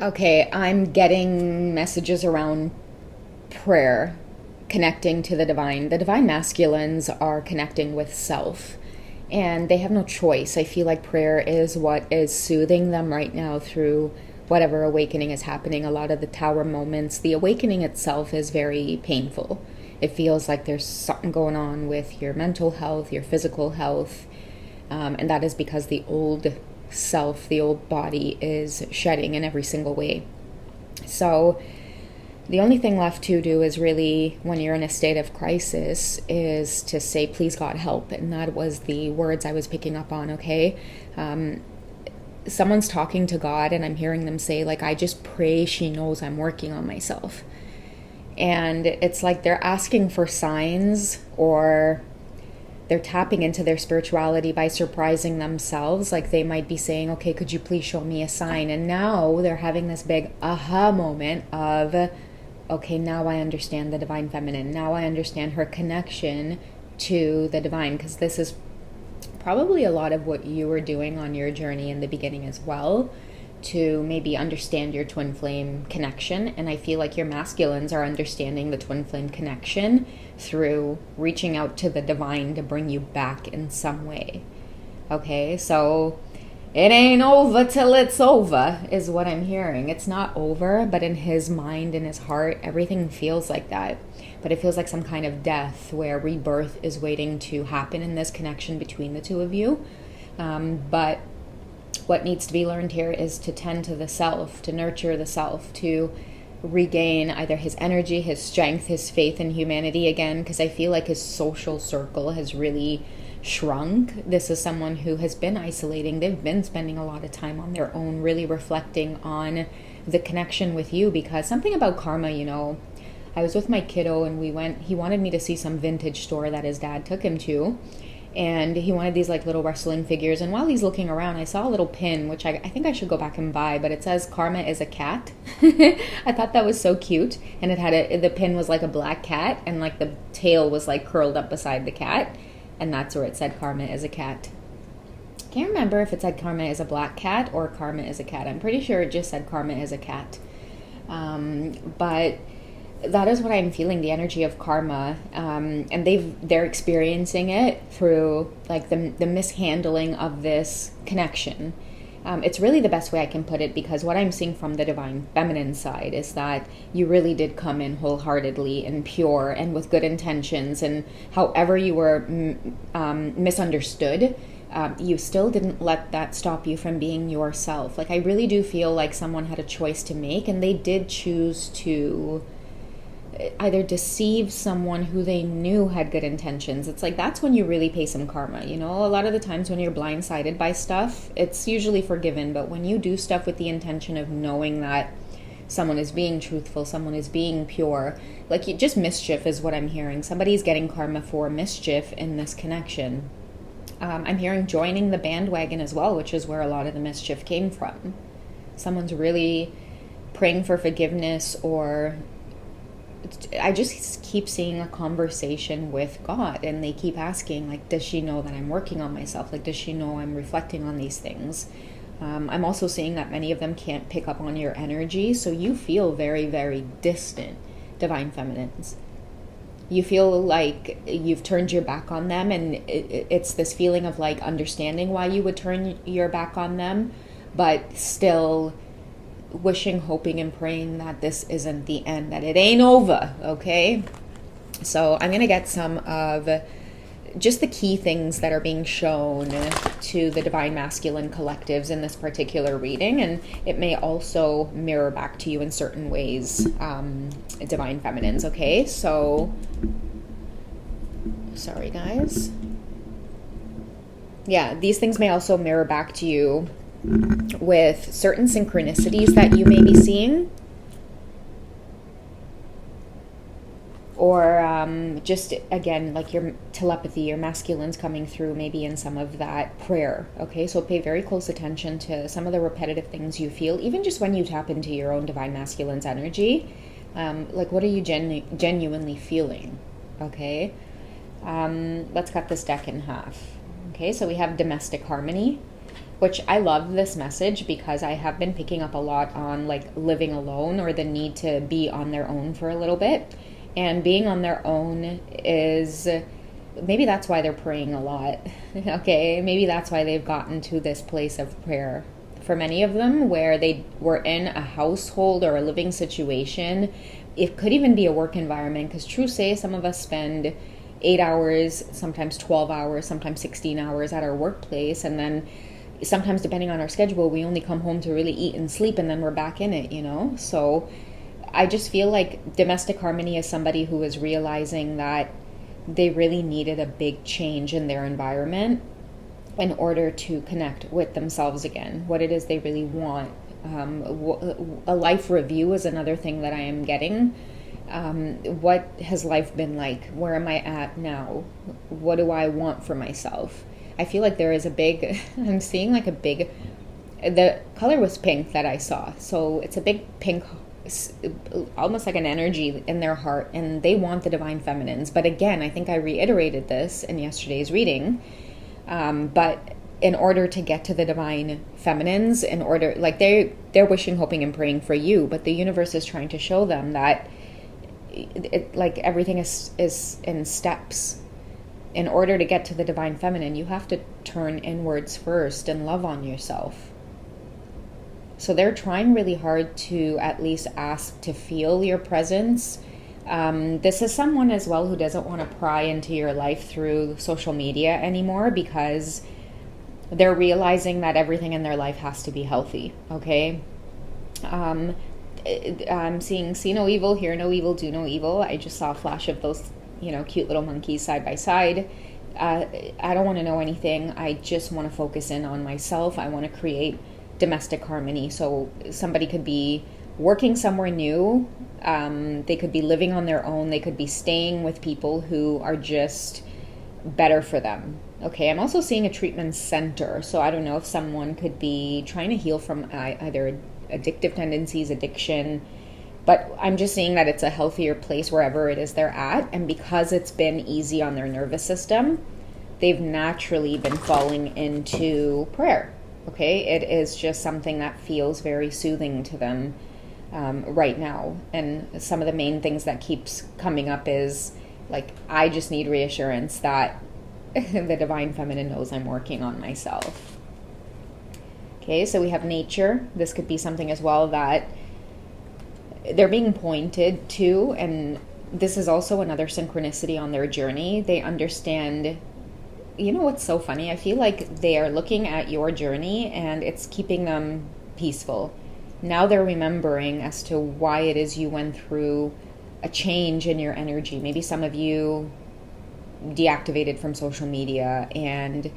Okay, I'm getting messages around prayer, connecting to the divine. The divine masculines are connecting with self, and they have no choice. I feel like prayer is what is soothing them right now through whatever awakening is happening. A lot of the tower moments, the awakening itself is very painful. It feels like there's something going on with your mental health, your physical health, and that is because the old self, the old body, is shedding in every single way. So the only thing left to do is really, when you're in a state of crisis, is to say, please God, help. And that was the words I was picking up on, okay? Someone's talking to God and I'm hearing them say, like, I just pray she knows I'm working on myself. And it's like they're asking for signs, or they're tapping into their spirituality by surprising themselves. Like they might be saying, okay, could you please show me a sign? And now they're having this big aha moment of, okay, now I understand the divine feminine. Now I understand her connection to the divine, because this is probably a lot of what you were doing on your journey in the beginning as well, to maybe understand your twin flame connection. And I feel like your masculines are understanding the twin flame connection through reaching out to the divine to bring you back in some way. Okay, so it ain't over till it's over is what I'm hearing. It's not over, but in his mind, in his heart, everything feels like that. But it feels like some kind of death where rebirth is waiting to happen in this connection between the two of you. But what needs to be learned here is to tend to the self, to nurture the self, to regain either his energy, his strength, his faith in humanity again, because I feel like his social circle has really shrunk. This is someone who has been isolating. They've been spending a lot of time on their own, really reflecting on the connection with you, because something about karma, you know, I was with my kiddo and he wanted me to see some vintage store that his dad took him to. And he wanted these like little wrestling figures. And while he's looking around, I saw a little pin, which I think I should go back and buy, but it says karma is a cat. I thought that was so cute. And it had the pin was like a black cat, and like the tail was like curled up beside the cat. And that's where it said karma is a cat. Can't remember if it said karma is a black cat or karma is a cat. I'm pretty sure it just said karma is a cat. But that is what I'm feeling, the energy of karma, and they're experiencing it through like the mishandling of this connection. It's really the best way I can put it, because what I'm seeing from the divine feminine side is that you really did come in wholeheartedly and pure and with good intentions, and however you were misunderstood, you still didn't let that stop you from being yourself. Like I really do feel like someone had a choice to make, and they did choose to either deceive someone who they knew had good intentions. It's like that's when you really pay some karma, you know. A lot of the times when you're blindsided by stuff, it's usually forgiven, but when you do stuff with the intention of knowing that someone is being truthful, someone is being pure, like just mischief is what I'm hearing. Somebody's getting karma for mischief in this connection. I'm hearing joining the bandwagon as well, which is where a lot of the mischief came from. Someone's really praying for forgiveness, or I just keep seeing a conversation with God, and they keep asking, like, does she know that I'm working on myself? Like, does she know I'm reflecting on these things? I'm also seeing that many of them can't pick up on your energy, so you feel very, very distant, divine feminines. You feel like you've turned your back on them, and it's this feeling of like understanding why you would turn your back on them, but still wishing, hoping, and praying that this isn't the end, that it ain't over, okay? So I'm going to get some of just the key things that are being shown to the divine masculine collectives in this particular reading, and it may also mirror back to you in certain ways, divine feminines, okay? So, sorry guys. Yeah, these things may also mirror back to you with certain synchronicities that you may be seeing, or just again like your telepathy, your masculines coming through maybe in some of that prayer. Okay, so pay very close attention to some of the repetitive things you feel, even just when you tap into your own divine masculine's energy. Like, what are you genuinely feeling? Okay, let's cut this deck in half. Okay, so we have domestic harmony. which I love this message because I have been picking up a lot on like living alone or the need to be on their own for a little bit. And being on their own is, maybe that's why they're praying a lot. Okay, maybe that's why they've gotten to this place of prayer. For many of them, where they were in a household or a living situation, it could even be a work environment, because true say, some of us spend 8 hours, sometimes 12 hours, sometimes 16 hours at our workplace, and then sometimes, depending on our schedule, we only come home to really eat and sleep, and then we're back in it, you know? So I just feel like domestic harmony is somebody who is realizing that they really needed a big change in their environment in order to connect with themselves again, what it is they really want. A life review is another thing that I am getting. What has life been like? Where am I at now? What do I want for myself? I feel like there is a big, I'm seeing like a big, the color was pink that I saw. So it's a big pink, almost like an energy in their heart, and they want the divine feminines. But again, I think I reiterated this in yesterday's reading. But in order to get to the divine feminines, in order, like they're wishing, hoping, and praying for you, but the universe is trying to show them that like everything is in steps. In order to get to the divine feminine, you have to turn inwards first and love on yourself. So they're trying really hard to at least ask to feel your presence. This is someone as well who doesn't want to pry into your life through social media anymore, because they're realizing that everything in their life has to be healthy, okay? I'm seeing see no evil, hear no evil, do no evil. I just saw a flash of those, cute little monkeys side by side. I don't want to know anything. I just want to focus in on myself. I want to create domestic harmony. So somebody could be working somewhere new. They could be living on their own. They could be staying with people who are just better for them. Okay, I'm also seeing a treatment center. So I don't know if someone could be trying to heal from either addictive tendencies, addiction, but I'm just seeing that it's a healthier place wherever it is they're at. And because it's been easy on their nervous system, they've naturally been falling into prayer. Okay, it is just something that feels very soothing to them right now. And some of the main things that keeps coming up is like, I just need reassurance that the divine feminine knows I'm working on myself. Okay, so we have nature. This could be something as well that they're being pointed to, and this is also another synchronicity on their journey. They understand, what's so funny? I feel like they are looking at your journey and it's keeping them peaceful. Now they're remembering as to why it is you went through a change in your energy. Maybe some of you deactivated from social media, and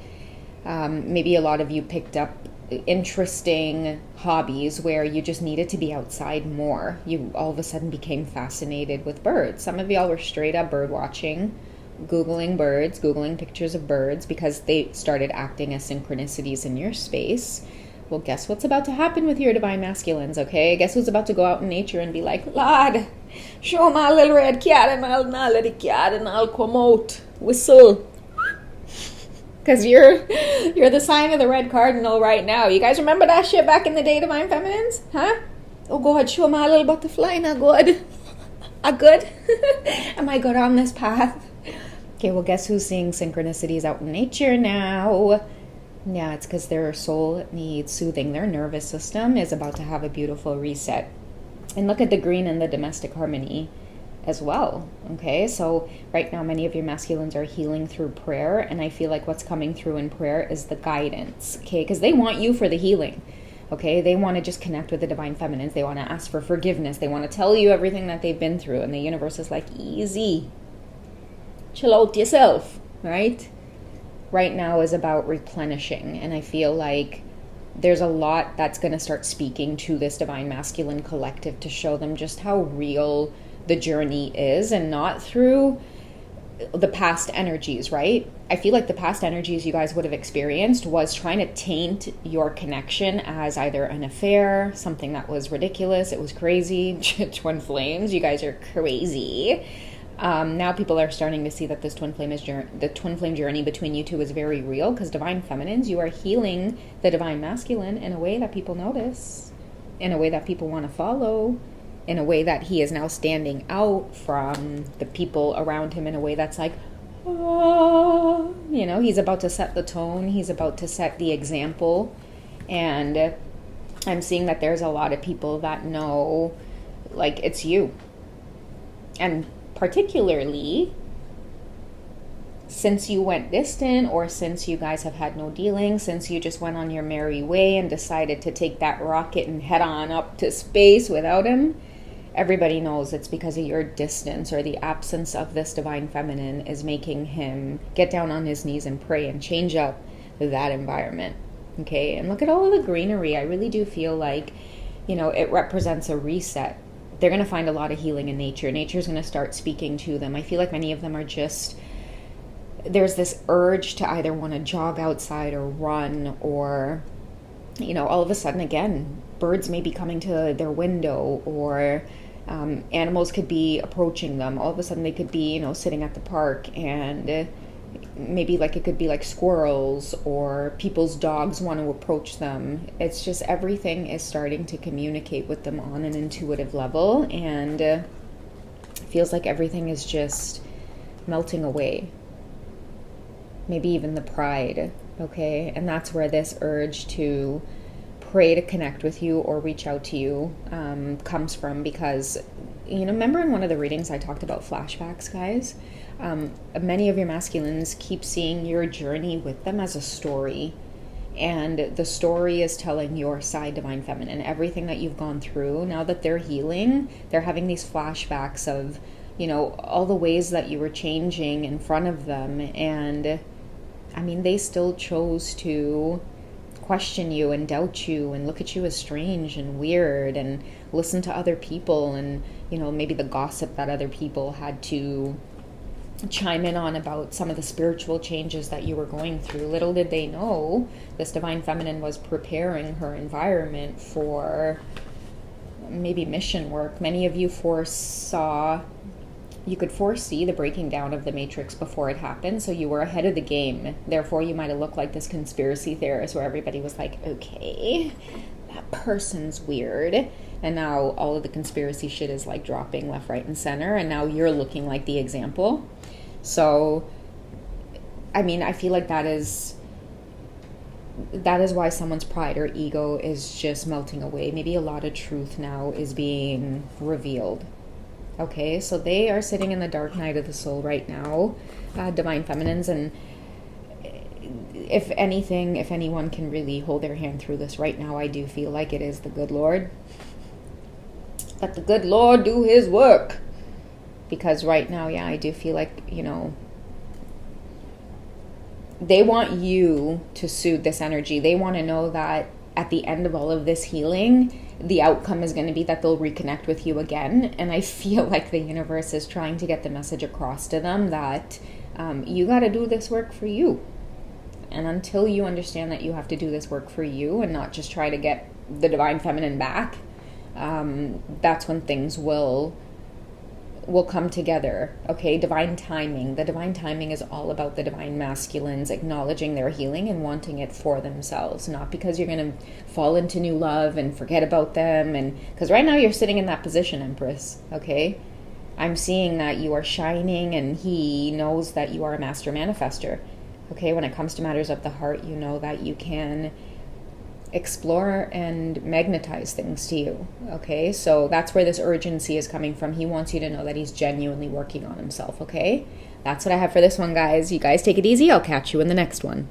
maybe a lot of you picked up interesting hobbies where you just needed to be outside more. You all of a sudden became fascinated with birds. Some of y'all were straight up bird watching, Googling birds, Googling pictures of birds, because they started acting as synchronicities in your space. Well, guess what's about to happen with your divine masculines, okay? Guess who's about to go out in nature and be like, Lord, show my little red cat and I'll let it cat and I'll come out, whistle. Because you're the sign of the red cardinal right now. You guys remember that shit back in the day, divine feminines? Huh? Oh God, show my little butterfly, not good. A good? Am I good on this path? Okay, well, guess who's seeing synchronicities out in nature now? Yeah, it's because their soul needs soothing. Their nervous system is about to have a beautiful reset. And look at the green in the domestic harmony as well. Okay, so right now many of your masculines are healing through prayer, and I feel like what's coming through in prayer is the guidance. Okay, because they want you for the healing. Okay, they want to just connect with the divine feminines. They want to ask for forgiveness. They want to tell you everything that they've been through, and the universe is like, easy, chill out yourself, right? Right now is about replenishing, and I feel like there's a lot that's going to start speaking to this divine masculine collective to show them just how real the journey is, and not through the past energies, right? I feel like the past energies you guys would have experienced was trying to taint your connection as either an affair, something that was ridiculous, it was crazy, twin flames, you guys are crazy. Now people are starting to see that this the twin flame journey between you two is very real, because divine feminines, you are healing the divine masculine in a way that people notice, in a way that people want to follow, in a way that he is now standing out from the people around him in a way that's like, oh, you know, he's about to set the tone, he's about to set the example. And I'm seeing that there's a lot of people that know, like, it's you. And particularly since you went distant, or since you guys have had no dealing, since you just went on your merry way and decided to take that rocket and head on up to space without him, everybody knows it's because of your distance, or the absence of this divine feminine is making him get down on his knees and pray and change up that environment. Okay, and look at all of the greenery. I really do feel like, you know, it represents a reset. They're going to find a lot of healing in nature. Nature's going to start speaking to them. I feel like many of them are just, there's this urge to either want to jog outside or run, or, you know, all of a sudden, again, birds may be coming to their window, or animals could be approaching them. All of a sudden they could be, you know, sitting at the park, and maybe like it could be like squirrels, or people's dogs want to approach them. It's just everything is starting to communicate with them on an intuitive level, and it feels like everything is just melting away. Maybe even the pride, okay? And that's where this urge to pray to connect with you or reach out to you comes from, because, you know, remember in one of the readings I talked about flashbacks, guys? Many of your masculines keep seeing your journey with them as a story, and the story is telling your side divine feminine everything that you've gone through. Now that they're healing, they're having these flashbacks of, you know, all the ways that you were changing in front of them. And I mean, they still chose to question you and doubt you and look at you as strange and weird, and listen to other people, and, you know, maybe the gossip that other people had to chime in on about some of the spiritual changes that you were going through. Little did they know this divine feminine was preparing her environment for maybe mission work. Many of you you could foresee the breaking down of the matrix before it happened, so you were ahead of the game. Therefore, you might have looked like this conspiracy theorist where everybody was like, okay, that person's weird. And now all of the conspiracy shit is like dropping left, right, and center, and now you're looking like the example. So, I mean, I feel like that is why someone's pride or ego is just melting away. Maybe a lot of truth now is being revealed. Okay, so they are sitting in the dark night of the soul right now, divine feminines, and if anything, if anyone can really hold their hand through this right now, I do feel like it is the good Lord. Let the good Lord do his work. Because right now, yeah, I do feel like, you know, they want you to soothe this energy. They want to know that at the end of all of this healing, the outcome is going to be that they'll reconnect with you again. And I feel like the universe is trying to get the message across to them that you got to do this work for you. And until you understand that you have to do this work for you and not just try to get the divine feminine back, that's when things will come together. Okay, divine timing. The divine timing is all about the divine masculines acknowledging their healing and wanting it for themselves, not because you're going to fall into new love and forget about them. And because right now you're sitting in that position, Empress. Okay, I'm seeing that you are shining, and he knows that you are a master manifester. Okay, when it comes to matters of the heart, you know that you can explore and magnetize things to you. Okay, so that's where this urgency is coming from. He wants you to know that he's genuinely working on himself. Okay, that's what I have for this one, guys. You guys take it easy. I'll catch you in the next one.